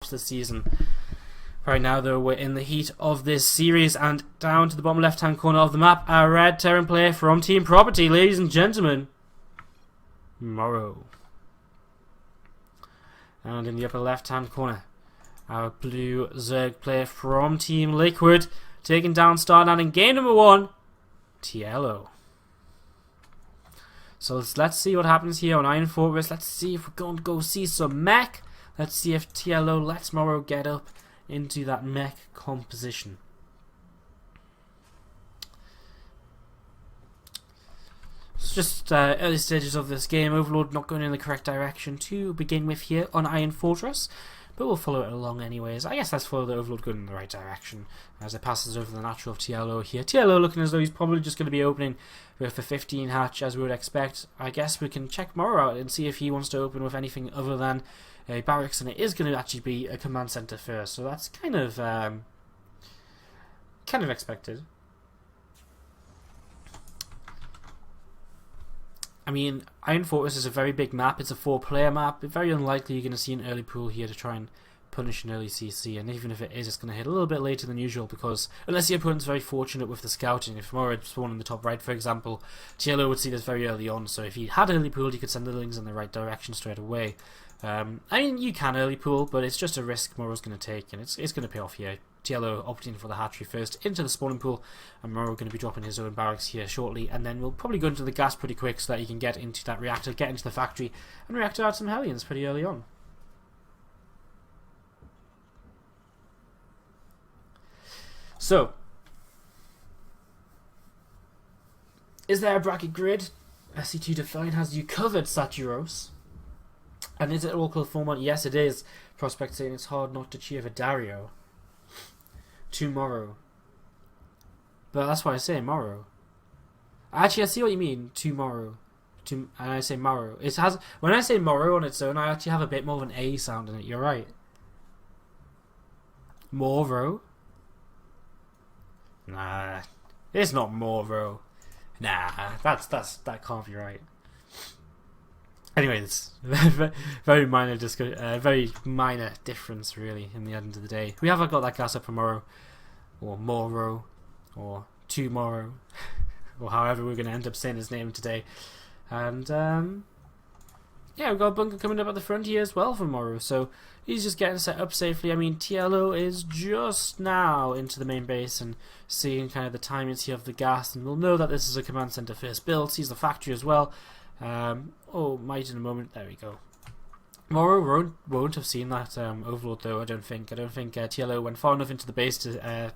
this season. Right now, though, we're in the heat of this series, and down to the bottom left-hand corner of the map, our red Terran player from Team Property, ladies and gentlemen, MorroW. And in the upper left-hand corner, our blue Zerg player from Team Liquid, taking down Stardown in game number 1, TLO. So let's see what happens here on Iron Fortress. Let's see if we're going to go see some mech. Let's see if TLO lets MorroW get up into that mech composition. It's just early stages of this game. Overlord not going in the correct direction to begin with here on Iron Fortress, but we'll follow it along anyways. I guess let's follow the Overlord going in the right direction as it passes over the natural of TLO here. TLO looking as though he's probably just going to be opening with a 15 hatch as we would expect. I guess we can check MorroW out and see if he wants to open with anything other than a barracks, and it is going to actually be a command center first, so that's kind of expected. I mean, Iron Fortress is a very big map. It's a 4-player map. It's very unlikely you're going to see an early pool here to try and punish an early CC, and even if it is, it's going to hit a little bit later than usual, because unless the opponent's very fortunate with the scouting, if MorroW had spawned in the top right, for example, TLO would see this very early on, so if he had early pooled, he could send the lings in the right direction straight away. I mean, you can early pool, but it's just a risk MorroW's going to take, and it's going to pay off here. TLO opting for the hatchery first into the spawning pool, and MorroW going to be dropping his own barracks here shortly, and then we'll probably go into the gas pretty quick so that he can get into that reactor, get into the factory, and reactor out some Hellions pretty early on. So, is there a bracket grid? SC2 Define has you covered, Saturos. And is it all called format? Yes, it is. Prospect saying it's hard not to cheer for Dario. To MorroW. But that's why I say MorroW. Actually, I see what you mean. To MorroW. And I say MorroW. It has, when I say MorroW on its own, I actually have a bit more of an A sound in it. You're right. MorroW? Nah. It's not MorroW. Nah. That can't be right. Anyway, it's very minor very minor difference really in the end of the day. We haven't got that gas up for MorroW, or MorroW, or to MorroW, or however we're going to end up saying his name today. And yeah, we've got a bunker coming up at the front here as well for MorroW, so he's just getting set up safely. I mean, TLO is just now into the main base and seeing kind of the timings here of the gas, and we'll know that this is a command center first build. Sees the factory as well. Might in a moment. There we go. MorroW won't have seen that Overlord though. I don't think TLO went far enough into the base to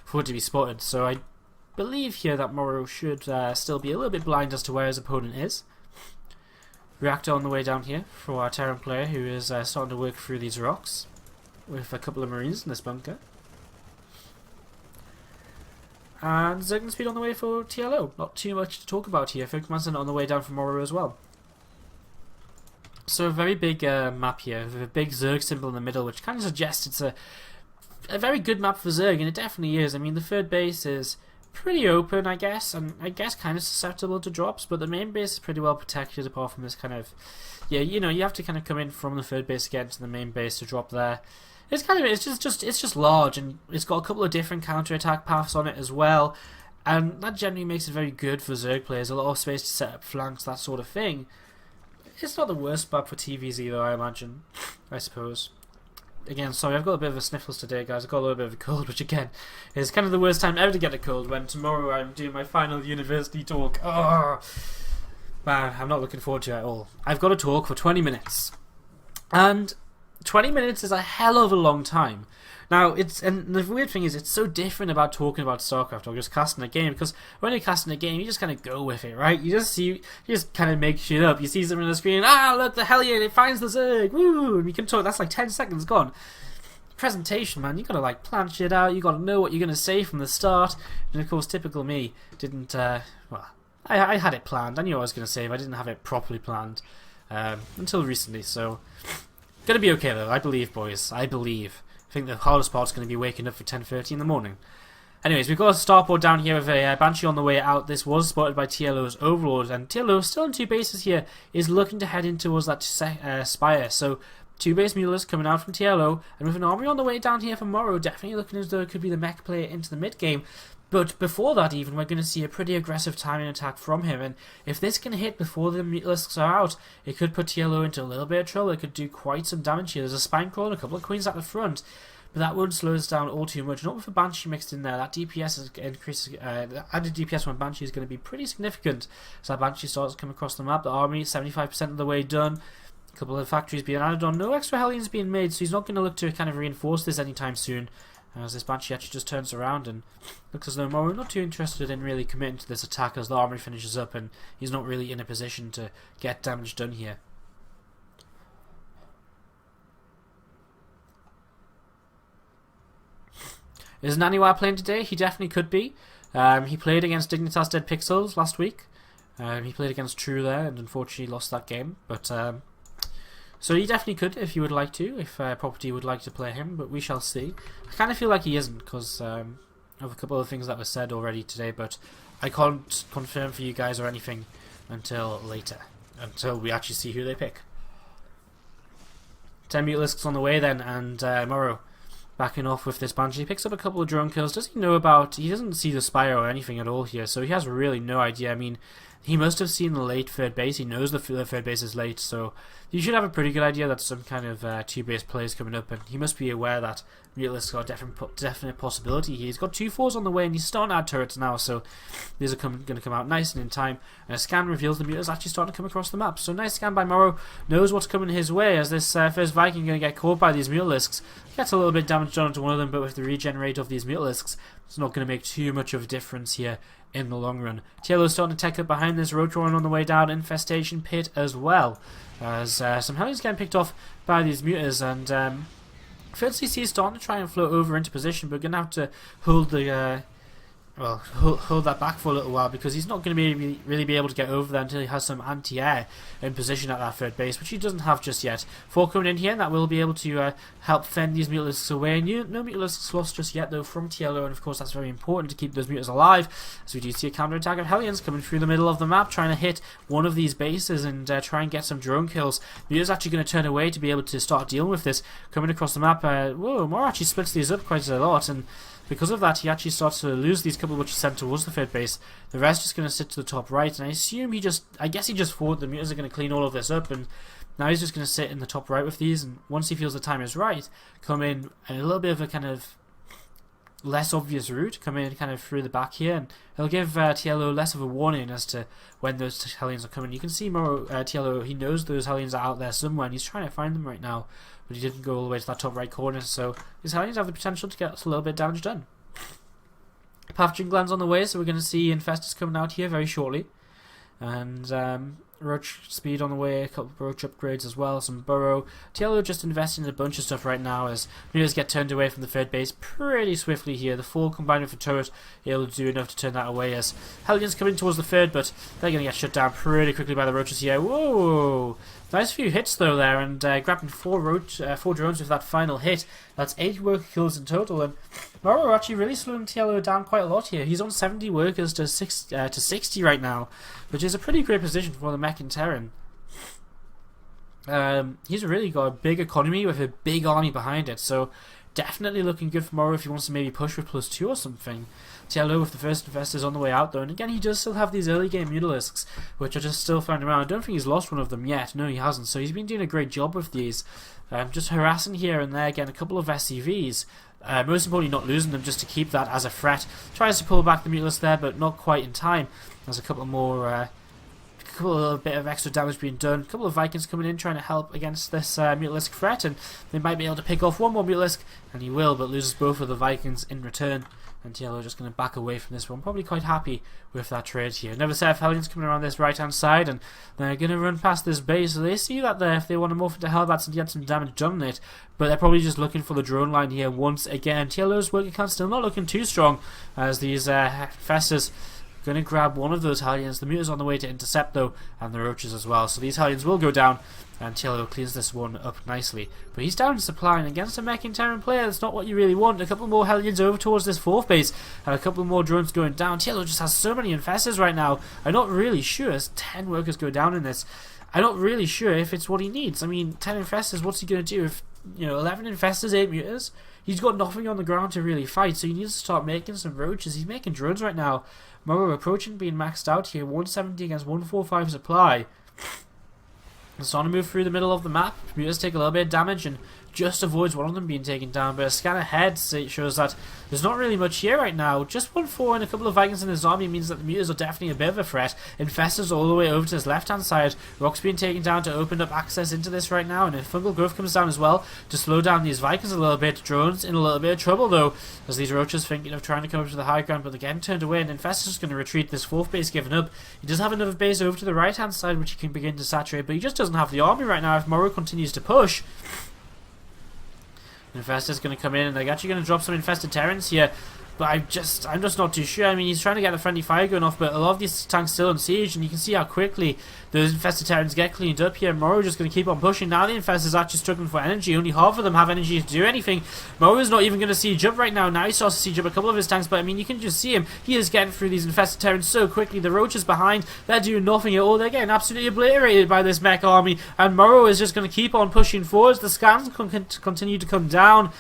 for it to be spotted. So I believe here that MorroW should still be a little bit blind as to where his opponent is. Reactor on the way down here for our Terran player, who is starting to work through these rocks with a couple of Marines in this bunker. And Zerg speed on the way for TLO. Not too much to talk about here. Command Center on the way down from MorroW as well. So a very big map here, with a big Zerg symbol in the middle, which kind of suggests it's a very good map for Zerg, and it definitely is. I mean, the third base is pretty open, I guess, and I guess kind of susceptible to drops, but the main base is pretty well protected apart from this kind of, yeah, you know, you have to kind of come in from the third base to get into the main base to drop there. It's just large, and it's got a couple of different counter-attack paths on it as well, and that generally makes it very good for Zerg players. A lot of space to set up flanks, that sort of thing. It's not the worst map for TVs either, I imagine. I suppose. Again, sorry, I've got a bit of a sniffles today, guys. I've got a little bit of a cold, which again is kind of the worst time ever to get a cold. When tomorrow I'm doing my final university talk. Oh, man, I'm not looking forward to it at all. I've got a talk for 20 minutes, and 20 minutes is a hell of a long time. Now, and the weird thing is, it's so different about talking about StarCraft or just casting a game, because when you're casting a game, you just kind of go with it, right? You just kind of make shit up. You see something on the screen, look, the Hellion, it finds the Zerg, woo, and you can talk, that's like 10 seconds gone. Presentation, man, you gotta like plan shit out, you gotta know what you're gonna say from the start, and of course, typical me, didn't, well, I had it planned, I knew what I was gonna say, but I didn't have it properly planned, until recently, so, gonna be okay though, I believe, boys, I believe. I think the hardest part's going to be waking up for 10:30 in the morning. Anyways, we've got a starport down here with a Banshee on the way out. This was spotted by TLO's Overlord, and TLO, still in 2 bases here, is looking to head in towards that Spire. So Two base Mutalisks coming out from TLO, and with an army on the way down here from MorroW, definitely looking as though it could be the mech player into the mid game. But before that even, we're going to see a pretty aggressive timing attack from him, and if this can hit before the Mutalisks are out, it could put TLO into a little bit of trouble. It could do quite some damage here. There's a Spine Crawl and a couple of Queens at the front, but that wouldn't slow us down all too much. Not with a Banshee mixed in there. That DPS is increases. The added DPS from Banshee is going to be pretty significant. So that Banshee starts to come across the map. The army 75% of the way done. A couple of factories being added on. No extra Hellions being made, so he's not going to look to kind of reinforce this anytime soon. As this Banshee actually just turns around and looks as though MorroW not too interested in really committing to this attack as the army finishes up, and he's not really in a position to get damage done here. Is Naniwa playing today? He definitely could be. He played against Dignitas Dead Pixels last week. He played against True there and unfortunately lost that game. But so he definitely could if he would like to, if Property would like to play him, but we shall see. I kind of feel like he isn't because of a couple of things that were said already today, but I can't confirm for you guys or anything until later, until we actually see who they pick. 10 Mutalisks on the way then, and MorroW backing off with this Banshee. He picks up a couple of drone kills. Does he know about... He doesn't see the Spire or anything at all here, so he has really no idea. I mean, he must have seen the late third base. He knows the third base is late, so you should have a pretty good idea that some kind of two-base play is coming up, and he must be aware that Mutalisks are a definite possibility here. He's got 2 4s on the way, and he's starting to add turrets now, so these are going to come out nice and in time. And a scan reveals the Mutalisks actually starting to come across the map. So nice scan by MorroW. Knows what's coming his way, as this first Viking going to get caught by these Mutalisks. Gets a little bit damage done to one of them, but with the regenerate of these Mutalisks, it's not going to make too much of a difference here in the long run. TLO starting to tech up behind this Rotoron on the way down. Infestation Pit as well, as some Hellions getting picked off by these Mutas, and Third CC is starting to try and float over into position, but going to have to hold the hold that back for a little while, because he's not going to really be able to get over there until he has some anti-air in position at that third base, which he doesn't have just yet. 4 coming in here, and that will be able to help fend these Mutalisks away. No Mutalisks lost just yet though from TLO, and of course that's very important to keep those Mutas alive, as we do see a counter-attack of Hellions coming through the middle of the map, trying to hit one of these bases and try and get some drone kills. Muta's actually going to turn away to be able to start dealing with this. Coming across the map, whoa, MorroW actually splits these up quite a lot, and because of that, he actually starts to lose these couple which he sent towards the third base. The rest is going to sit to the top right, and I guess he just thought the Mutas are going to clean all of this up, and now he's just going to sit in the top right with these, and once he feels the time is right, come in a little bit of a kind of less obvious route, come in kind of through the back here, and he'll give TLO less of a warning as to when those Hellions are coming. You can see MorroW, TLO, he knows those Hellions are out there somewhere, and he's trying to find them right now, but he didn't go all the way to that top right corner, so his Hellions have the potential to get a little bit of damage done. Pathogen Glands on the way, so we're going to see Infestors coming out here very shortly, and Roach speed on the way, a couple of Roach upgrades as well, some Burrow. TLO just investing in a bunch of stuff right now as Mutas get turned away from the third base pretty swiftly here. The 4 combined with the turret able to do enough to turn that away as Hellions coming towards the third, but they're going to get shut down pretty quickly by the Roaches here. Whoa! Nice few hits though there, and grabbing 4 drones with that final hit. That's 80 worker kills in total, and MorroW actually really slowing TLO down quite a lot here. He's on 70 workers to 60 right now, which is a pretty great position for the mech in Terran. He's really got a big economy with a big army behind it, so definitely looking good for MorroW if he wants to maybe push with +2 or something. TLO with the first Infestors on the way out though, and again he does still have these early game Mutalisks, which are just still found around. I don't think he's lost one of them yet, no he hasn't, so he's been doing a great job with these. Just harassing here and there, getting a couple of SCVs. Most importantly not losing them just to keep that as a threat. Tries to pull back the Mutalisk there, but not quite in time. There's a couple more... a bit of extra damage being done. A couple of Vikings coming in trying to help against this Mutalisk threat, and they might be able to pick off one more Mutalisk, and he will, but loses both of the Vikings in return. And TLO just going to back away from this one. Probably quite happy with that trade here. Another set of Hellions coming around this right hand side, and they're going to run past this base. So they see that there, if they want to morph into Hellbats and get some damage done on it, but they're probably just looking for the drone line here once again. TLO's working count still not looking too strong, as these Festers going to grab one of those Hellions. The Muta's on the way to intercept though, and the Roaches as well. So these Hellions will go down, and TLO cleans this one up nicely. But he's down in supply, and against a mech in Terran player, that's not what you really want. A couple more Hellions over towards this 4th base, and a couple more drones going down. TLO just has so many Infestors right now. I'm not really sure as 10 workers go down in this. I'm not really sure if it's what he needs. I mean, 10 Infestors, what's he going to do if, 11 Infestors, 8 Mutas? He's got nothing on the ground to really fight, so he needs to start making some roaches. He's making drones right now. MorroW approaching being maxed out here, 170 against 145 supply. So on to move through the middle of the map. Mutas take a little bit of damage and just avoids one of them being taken down, but a scan ahead shows that there's not really much here right now. Just 1-4 and a couple of Vikings in his army means that the Mutas are definitely a bit of a threat. Infestors all the way over to his left hand side. Rock's being taken down to open up access into this right now, and if Fungal Growth comes down as well to slow down these Vikings a little bit. Drones in a little bit of trouble though, as these Roaches thinking of trying to come up to the high ground, but they're getting turned away, and Infestor's just going to retreat. This 4th base given up. He does have another base over to the right hand side which he can begin to saturate, but he just doesn't have the army right now if MorroW continues to push. Infestor's going to come in, and they're actually going to drop some Infested Terrans here. But I'm just not too sure. I mean, he's trying to get the friendly fire going off, but a lot of these tanks still on siege, and you can see how quickly those Infested Terrans get cleaned up here. MorroW just going to keep on pushing. Now the Infestors actually struggling for energy. Only half of them have energy to do anything. MorroW's not even going to siege up right now. Now he starts to siege up a couple of his tanks, but I mean, you can just see him. He is getting through these Infested Terrans so quickly. The Roaches behind, they're doing nothing at all. They're getting absolutely obliterated by this mech army, and MorroW is just going to keep on pushing forwards. The scans continue to come down,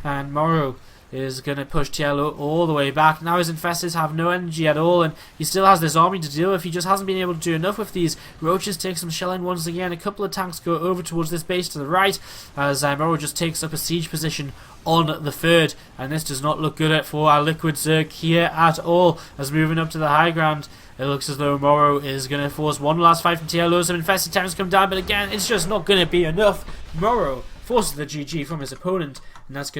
and MorroW is going to push TLO all the way back. Now his Infestors have no energy at all, and he still has this army to deal with. He just hasn't been able to do enough with these. Roaches take some shelling once again. A couple of tanks go over towards this base to the right, as MorroW just takes up a siege position on the 3rd, and this does not look good for our Liquid Zerg here at all. As moving up to the high ground, it looks as though MorroW is going to force one last fight from TLO. Some Infested Terrans come down, but again, it's just not going to be enough. MorroW forces the GG from his opponent, and that's going to